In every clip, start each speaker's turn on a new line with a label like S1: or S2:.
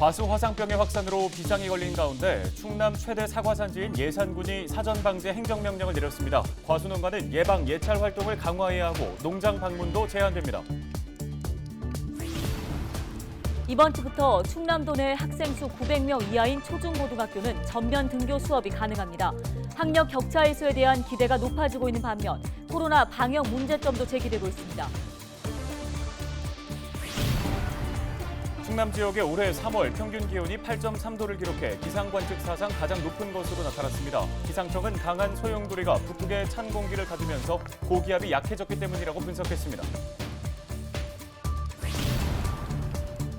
S1: 과수 화상병의 확산으로 비상이 걸린 가운데 충남 최대 사과산지인 예산군이 사전방제 행정명령을 내렸습니다. 과수농가는 예방 예찰 활동을 강화해야 하고 농장 방문도 제한됩니다.
S2: 이번 주부터 충남도 내 학생 수 900명 이하인 초중고등학교는 전면 등교 수업이 가능합니다. 학력 격차 해소에 대한 기대가 높아지고 있는 반면 코로나 방역 문제점도 제기되고 있습니다.
S1: 충남 지역의 올해 3월 평균 기온이 8.3도를 기록해 기상관측 사상 가장 높은 것으로 나타났습니다. 기상청은 강한 소용돌이가 북극의 찬 공기를 가두면서 고기압이 약해졌기 때문이라고 분석했습니다.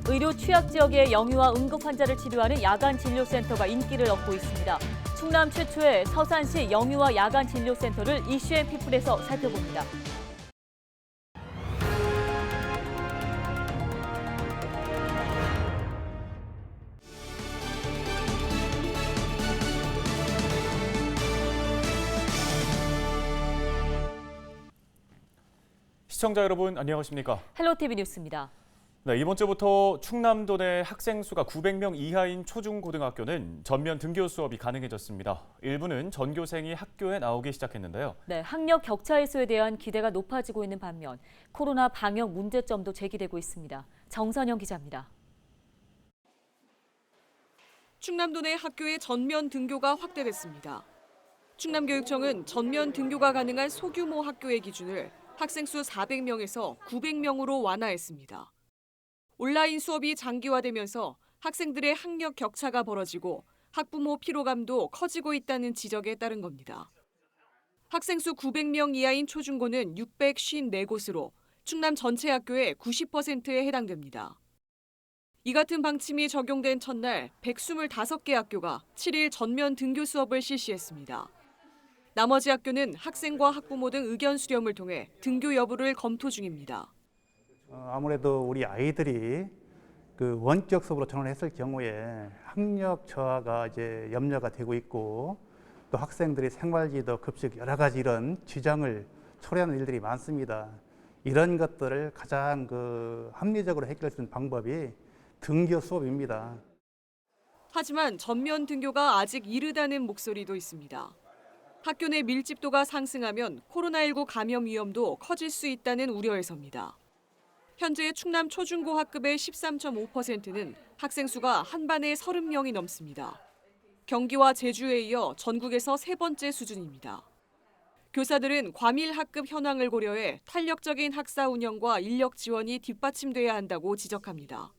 S2: 의료 취약 지역의 영유아 응급 환자를 치료하는 야간 진료센터가 인기를 얻고 있습니다. 충남 최초의 서산시 영유아 야간 진료센터를 이슈앤피플에서 살펴봅니다.
S1: 시청자 여러분 안녕하십니까?
S2: 헬로티비 뉴스입니다.
S1: 네, 이번 주부터 충남도 내 학생 수가 900명 이하인 초중고등학교는 전면 등교 수업이 가능해졌습니다. 일부는 전교생이 학교에 나오기 시작했는데요.
S2: 네, 학력 격차 해소에 대한 기대가 높아지고 있는 반면 코로나 방역 문제점도 제기되고 있습니다. 정선영 기자입니다.
S3: 충남도 내 학교의 전면 등교가 확대됐습니다. 충남교육청은 전면 등교가 가능한 소규모 학교의 기준을 학생 수 400명에서 900명으로 완화했습니다. 온라인 수업이 장기화되면서 학생들의 학력 격차가 벌어지고 학부모 피로감도 커지고 있다는 지적에 따른 겁니다. 학생 수 900명 이하인 초중고는 654곳으로 충남 전체 학교의 90%에 해당됩니다. 이 같은 방침이 적용된 첫날 125개 학교가 7일 전면 등교 수업을 실시했습니다. 나머지 학교는 학생과 학부모 등 의견 수렴을 통해 등교 여부를 검토 중입니다.
S4: 아무래도 우리 아이들이 그 원격 수업으로 전환했을 경우에 학력 저하가 이제 염려가 되고 있고 또 학생들이 생활지도 급식 여러 가지 이런 지장을 초래하는 일들이 많습니다. 이런 것들을 가장 합리적으로 해결할 수 있는 방법이 등교 수업입니다.
S3: 하지만 전면 등교가 아직 이르다는 목소리도 있습니다. 학교 내 밀집도가 상승하면 코로나19 감염 위험도 커질 수 있다는 우려에서입니다. 현재 충남 초중고 학급의 13.5%는 학생 수가 한 반에 30명이 넘습니다. 경기와 제주에 이어 전국에서 세 번째 수준입니다. 교사들은 과밀 학급 현황을 고려해 탄력적인 학사 운영과 인력 지원이 뒷받침돼야 한다고 지적합니다.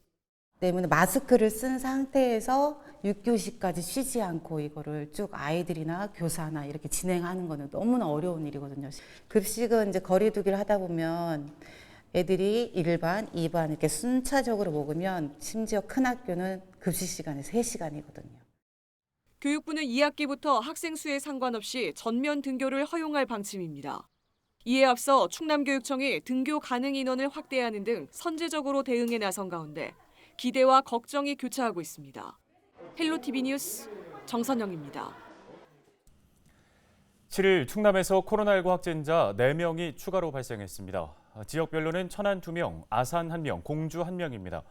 S5: 때문에 마스크를 쓴 상태에서 6교시까지 쉬지 않고 이거를 쭉 아이들이나 교사나 이렇게 진행하는 거는 너무나 어려운 일이거든요. 급식은 이제 거리두기를 하다 보면 애들이 1반, 2반 이렇게 순차적으로 먹으면 심지어 큰 학교는 급식 시간이 3시간이거든요.
S3: 교육부는 2학기부터 학생 수에 상관없이 전면 등교를 허용할 방침입니다. 이에 앞서 충남교육청이 등교 가능 인원을 확대하는 등 선제적으로 대응에 나선 가운데 기대와 걱정이 교차하고 있습니다. 헬로티비 뉴스 정선영입니다.
S1: 7일 충남에서 코로나19 확진자 4명이 추가로 발생했습니다. 지역별로는 천안 2명, 아산 1명, 공주 1명입니다.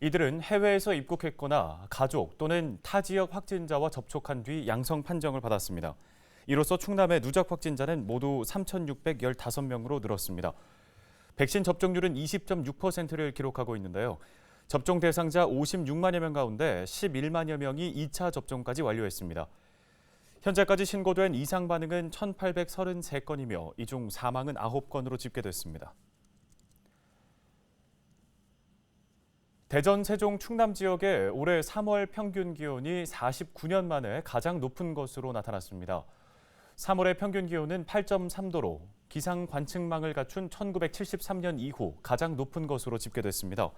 S1: 이들은 해외에서 입국했거나 가족 또는 타 지역 확진자와 접촉한 뒤 양성 판정을 받았습니다. 이로써 충남의 누적 확진자는 모두 3,615명으로 늘었습니다. 백신 접종률은 20.6%를 기록하고 있는데요. 접종 대상자 56만여 명 가운데 11만여 명이 2차 접종까지 완료했습니다. 현재까지 신고된 이상 반응은 1,833건이며 이 중 사망은 9건으로 집계됐습니다. 대전, 세종, 충남 지역의 올해 3월 평균 기온이 49년 만에 가장 높은 것으로 나타났습니다. 3월의 평균 기온은 8.3도로 기상 관측망을 갖춘 1973년 이후 가장 높은 것으로 집계됐습니다.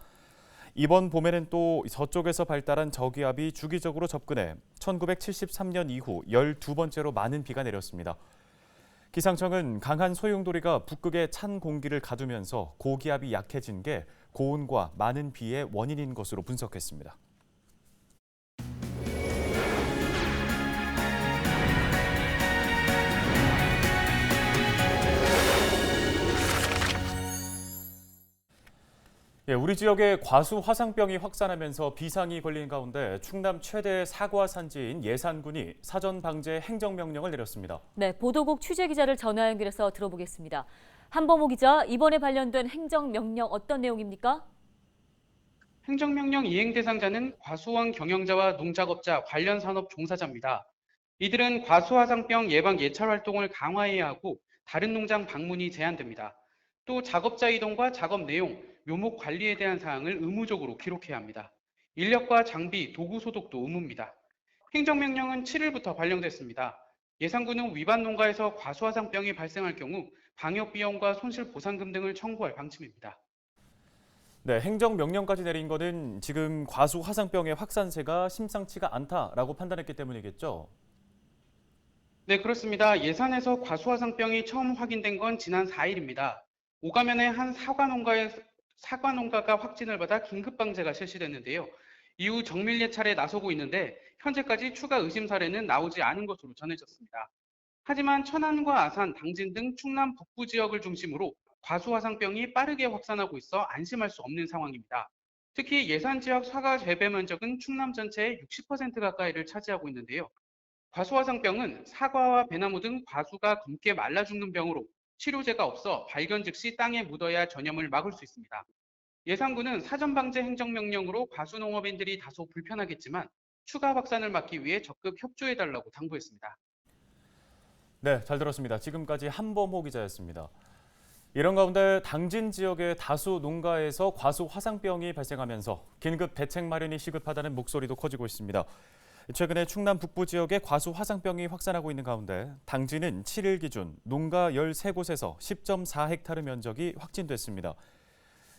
S1: 이번 봄에는 또 서쪽에서 발달한 저기압이 주기적으로 접근해 1973년 이후 12번째로 많은 비가 내렸습니다. 기상청은 강한 소용돌이가 북극의 찬 공기를 가두면서 고기압이 약해진 게 고온과 많은 비의 원인인 것으로 분석했습니다. 예, 우리 지역에 과수 화상병이 확산하면서 비상이 걸린 가운데 충남 최대 사과 산지인 예산군이 사전 방제 행정명령을 내렸습니다.
S2: 네, 보도국 취재기자를 전화 연결해서 들어보겠습니다. 한범호 기자, 이번에 발령된 행정명령 어떤 내용입니까?
S6: 행정명령 이행 대상자는 과수원 경영자와 농작업자, 관련 산업 종사자입니다. 이들은 과수화상병 예방 예찰 활동을 강화해야 하고 다른 농장 방문이 제한됩니다. 또 작업자 이동과 작업 내용, 묘목 관리에 대한 사항을 의무적으로 기록해야 합니다. 인력과 장비, 도구 소독도 의무입니다. 행정명령은 7일부터 발령됐습니다. 예산군은 위반 농가에서 과수화상병이 발생할 경우 방역 비용과 손실 보상금 등을 청구할 방침입니다.
S1: 네, 행정명령까지 내린 거는 지금 과수 화상병의 확산세가 심상치가 않다라고 판단했기 때문이겠죠?
S6: 네, 그렇습니다. 예산에서 과수화상병이 처음 확인된 건 지난 4일입니다. 오가면의 한 사과 농가가 확진을 받아 긴급 방제가 실시됐는데요. 이후 정밀 예찰에 나서고 있는데 현재까지 추가 의심 사례는 나오지 않은 것으로 전해졌습니다. 하지만 천안과 아산, 당진 등 충남 북부 지역을 중심으로 과수화상병이 빠르게 확산하고 있어 안심할 수 없는 상황입니다. 특히 예산 지역 사과 재배 면적은 충남 전체의 60% 가까이를 차지하고 있는데요. 과수화상병은 사과와 배나무 등 과수가 검게 말라 죽는 병으로 치료제가 없어 발견 즉시 땅에 묻어야 전염을 막을 수 있습니다. 예산군은 사전 방제 행정명령으로 과수농업인들이 다소 불편하겠지만 추가 확산을 막기 위해 적극 협조해달라고 당부했습니다.
S1: 네, 잘 들었습니다. 지금까지 한범호 기자였습니다. 이런 가운데 당진 지역의 다수 농가에서 과수 화상병이 발생하면서 긴급 대책 마련이 시급하다는 목소리도 커지고 있습니다. 최근에 충남 북부 지역에 과수 화상병이 확산하고 있는 가운데 당진은 7일 기준 농가 13곳에서 10.4헥타르 면적이 확진됐습니다.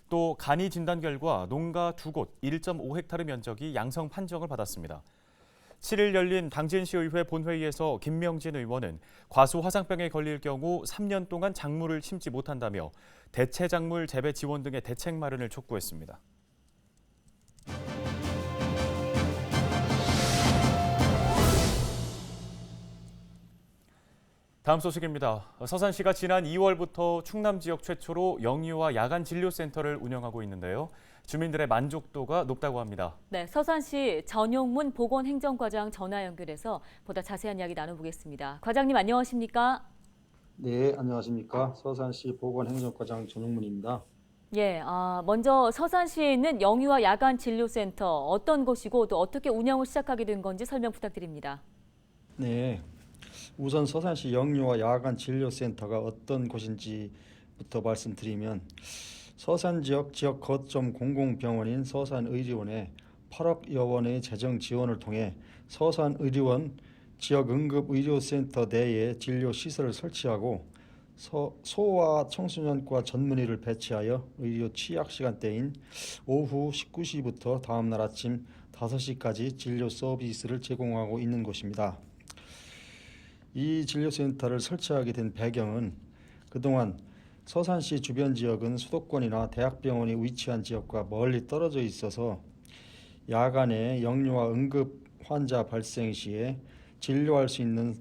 S1: 또 간이 진단 결과 농가 2곳 1.5헥타르 면적이 양성 판정을 받았습니다. 7일 열린 당진시의회 본회의에서 김명진 의원은 과수 화상병에 걸릴 경우 3년 동안 작물을 심지 못한다며 대체 작물 재배 지원 등의 대책 마련을 촉구했습니다. 다음 소식입니다. 서산시가 지난 2월부터 충남 지역 최초로 영유아 야간 진료센터를 운영하고 있는데요. 주민들의 만족도가 높다고 합니다.
S2: 네, 서산시 전용문 보건행정과장 전화 연결해서 보다 자세한 이야기 나눠보겠습니다. 과장님 안녕하십니까?
S7: 네, 안녕하십니까. 서산시 보건행정과장 전용문입니다.
S2: 예, 먼저 서산시에 있는 영유아 야간 진료센터 어떤 곳이고 또 어떻게 운영을 시작하게 된 건지 설명 부탁드립니다.
S7: 네, 우선 서산시 영유아 야간 진료센터가 어떤 곳인지부터 말씀드리면 서산 지역 거점 공공병원인 서산의료원에 8억여 원의 재정 지원을 통해 서산의료원 지역 응급의료센터 내에 진료시설을 설치하고 소아 청소년과 전문의를 배치하여 의료 취약 시간대인 오후 19시부터 다음날 아침 5시까지 진료 서비스를 제공하고 있는 곳입니다. 이 진료센터를 설치하게 된 배경은 그동안 서산시 주변 지역은 수도권이나 대학병원이 위치한 지역과 멀리 떨어져 있어서 야간에 영유아 응급 환자 발생 시에 진료할 수 있는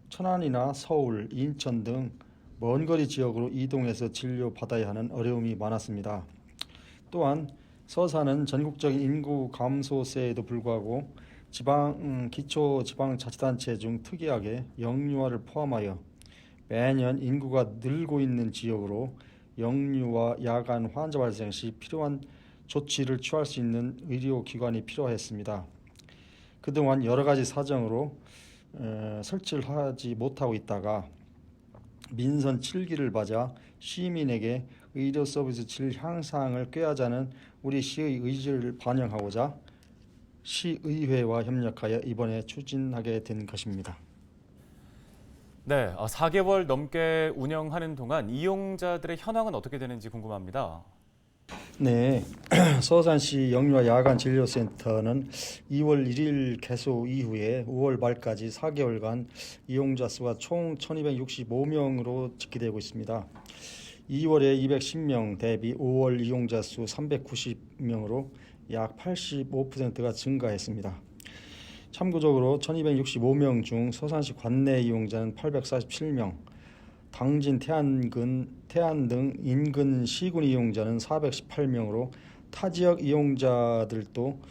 S7: 천안이나 서울, 인천 등 먼 거리 지역으로 이동해서 진료받아야 하는 어려움이 많았습니다. 또한 서산은 전국적인 인구 감소세에도 불구하고 기초지방자치단체 중 특이하게 영유아를 포함하여 매년 인구가 늘고 있는 지역으로 영유아 야간 환자 발생 시 필요한 조치를 취할 수 있는 의료기관이 필요했습니다. 그동안 여러 가지 사정으로 설치를 하지 못하고 있다가 민선 7기를 맞아 시민에게 의료 서비스 질 향상을 꾀하자는 우리 시의 의지를 반영하고자 시의회와 협력하여 이번에 추진하게 된 것입니다.
S1: 네, 4개월 넘게 운영하는 동안 이용자들의 현황은 어떻게 되는지 궁금합니다.
S7: 네, 서산시 영유아 야간 진료센터는 2월 1일 개소 이후에 5월 말까지 4개월간 이용자 수가 총 1265명으로 집계되고 있습니다. 2월에 210명 대비 5월 이용자 수 390명으로 약 85%가 증가했습니다. 참고적으로 1265명 중 서산시 관내 이용자는 847명, 당진, 태안 등 인근 시군 이용자는 418명으로 타 지역 이용자들도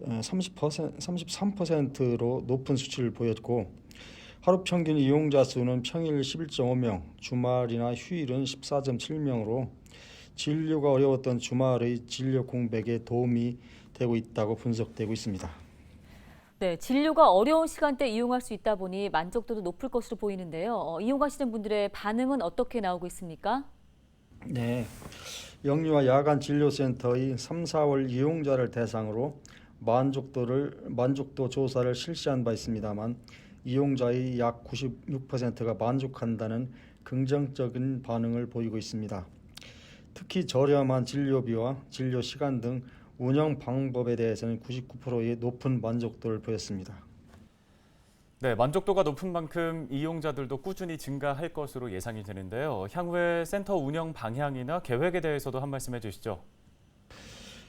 S7: 33%로 높은 수치를 보였고 하루 평균 이용자 수는 평일 11.5명, 주말이나 휴일은 14.7명으로 진료가 어려웠던 주말의 진료 공백에 도움이 되고 있다고 분석되고 있습니다.
S2: 네, 진료가 어려운 시간대 이용할 수 있다 보니 만족도도 높을 것으로 보이는데요. 이용하시는 분들의 반응은 어떻게 나오고 있습니까?
S7: 네, 영유아 야간 진료센터의 3, 4월 이용자를 대상으로 만족도 조사를 실시한 바 있습니다만 이용자의 약 96%가 만족한다는 긍정적인 반응을 보이고 있습니다. 특히 저렴한 진료비와 진료 시간 등 운영 방법에 대해서는 99%의 높은 만족도를 보였습니다.
S1: 네, 만족도가 높은 만큼 이용자들도 꾸준히 증가할 것으로 예상이 되는데요. 향후에 센터 운영 방향이나 계획에 대해서도 한 말씀 해주시죠.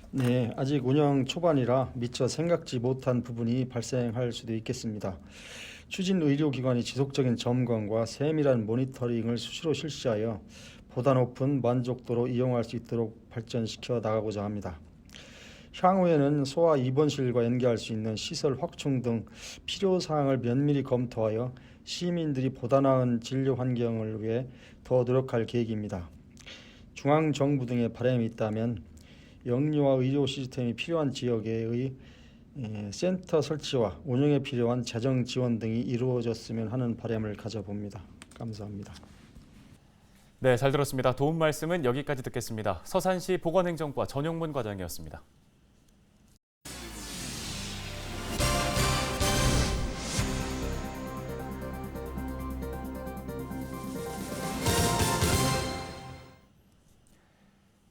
S7: 네, 아직 운영 초반이라 미처 생각지 못한 부분이 발생할 수도 있겠습니다. 추진 의료기관이 지속적인 점검과 세밀한 모니터링을 수시로 실시하여 보다 높은 만족도로 이용할 수 있도록 발전시켜 나가고자 합니다. 향후에는 소아 입원실과 연계할 수 있는 시설 확충 등 필요사항을 면밀히 검토하여 시민들이 보다 나은 진료 환경을 위해 더 노력할 계획입니다. 중앙정부 등의 바람이 있다면 영유아 의료 시스템이 필요한 지역의 센터 설치와 운영에 필요한 재정 지원 등이 이루어졌으면 하는 바람을 가져봅니다. 감사합니다.
S1: 네, 잘 들었습니다. 도움 말씀은 여기까지 듣겠습니다. 서산시 보건행정과 전용문 과장이었습니다.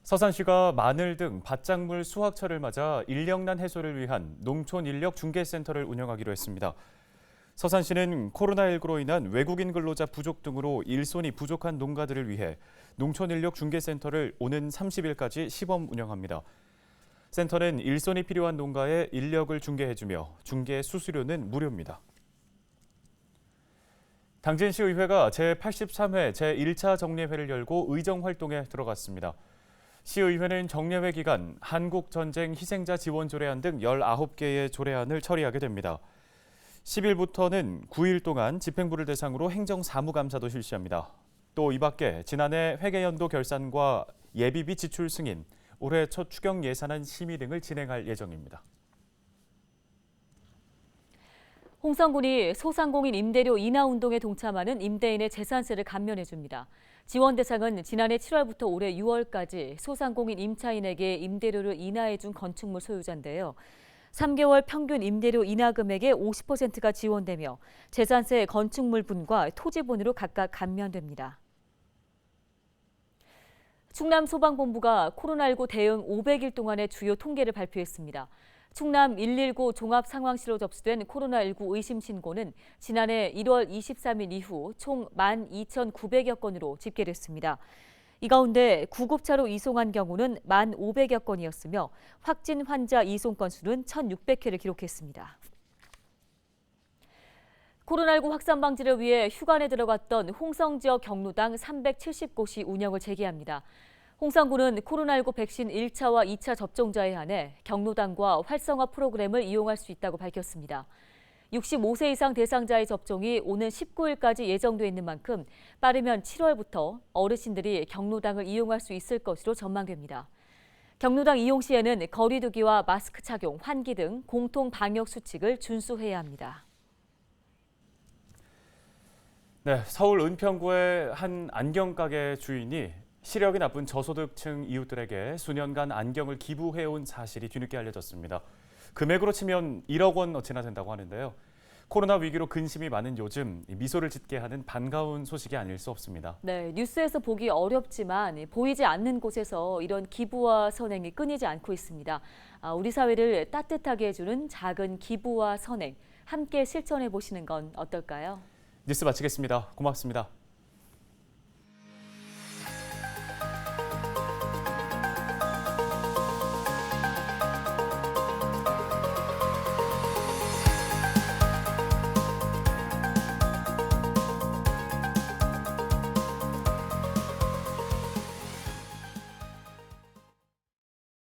S1: 서산시가 마늘 등 밭작물 수확철을 맞아 인력난 해소를 위한 농촌인력중개센터를 운영하기로 했습니다. 서산시는 코로나19로 인한 외국인 근로자 부족 등으로 일손이 부족한 농가들을 위해 농촌인력중개센터를 오는 30일까지 시범 운영합니다. 센터는 일손이 필요한 농가에 인력을 중개해주며 중개 수수료는 무료입니다. 당진시의회가 제83회 제1차 정례회를 열고 의정활동에 들어갔습니다. 시의회는 정례회 기간 한국전쟁 희생자 지원 조례안 등 19개의 조례안을 처리하게 됩니다. 10일부터는 9일 동안 집행부를 대상으로 행정사무감사도 실시합니다. 또 이 밖에 지난해 회계연도 결산과 예비비 지출 승인, 올해 첫 추경 예산안 심의 등을 진행할 예정입니다.
S2: 홍성군이 소상공인 임대료 인하 운동에 동참하는 임대인의 재산세를 감면해줍니다. 지원 대상은 지난해 7월부터 올해 6월까지 소상공인 임차인에게 임대료를 인하해준 건축물 소유자인데요. 3개월 평균 임대료 인하 금액의 50%가 지원되며 재산세 건축물분과 토지분으로 각각 감면됩니다. 충남소방본부가 코로나19 대응 500일 동안의 주요 통계를 발표했습니다. 충남 119 종합상황실로 접수된 코로나19 의심 신고는 지난해 1월 23일 이후 총 12,900여 건으로 집계됐습니다. 이 가운데 구급차로 이송한 경우는 1,500여 건이었으며 확진 환자 이송 건수는 1,600회를 기록했습니다. 코로나19 확산 방지를 위해 휴관에 들어갔던 홍성 지역 경로당 370곳이 운영을 재개합니다. 홍성군은 코로나19 백신 1차와 2차 접종자에 한해 경로당과 활성화 프로그램을 이용할 수 있다고 밝혔습니다. 65세 이상 대상자의 접종이 오는 19일까지 예정돼 있는 만큼 빠르면 7월부터 어르신들이 경로당을 이용할 수 있을 것으로 전망됩니다. 경로당 이용 시에는 거리 두기와 마스크 착용, 환기 등 공통 방역 수칙을 준수해야 합니다.
S1: 네, 서울 은평구의 한 안경가게 주인이 시력이 나쁜 저소득층 이웃들에게 수년간 안경을 기부해온 사실이 뒤늦게 알려졌습니다. 금액으로 치면 1억 원어치나 된다고 하는데요. 코로나 위기로 근심이 많은 요즘 미소를 짓게 하는 반가운 소식이 아닐 수 없습니다.
S2: 네, 뉴스에서 보기 어렵지만 보이지 않는 곳에서 이런 기부와 선행이 끊이지 않고 있습니다. 우리 사회를 따뜻하게 해주는 작은 기부와 선행, 함께 실천해 보시는 건 어떨까요?
S1: 뉴스 마치겠습니다. 고맙습니다.